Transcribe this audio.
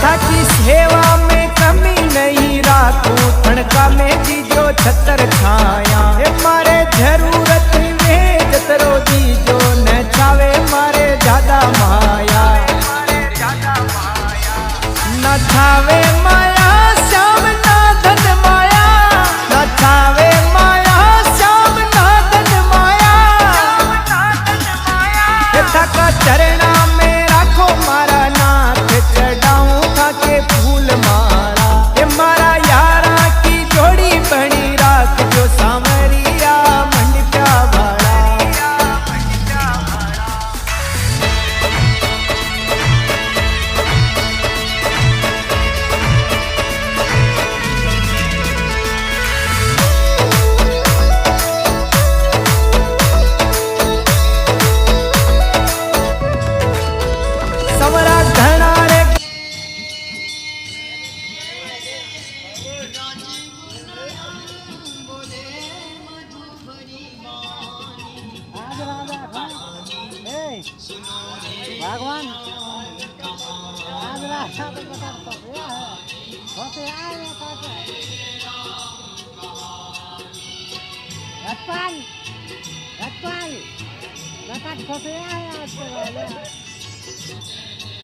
थाकी सेवा में कमी नहीं राखूं तणका में जीजो छतर छाया हे मारे जरूरत में जतरो जीजो न छावे मारे ज्यादा माया न छावे माया श्याम ना धन माया न छावे माया श्याम ना धन माया हे थाका चरणा में राखो मारा नाथ चढ़ाऊं थाके फूल माला हे मारा यारा की जोड़ी बनी राख जो सामरिया मंडप्या भाड़ा समरा घना रे भगवान आज रास्ता तो बता तो गया है होते आए हैं काटे रत्पाल रत्पाल होते आए आज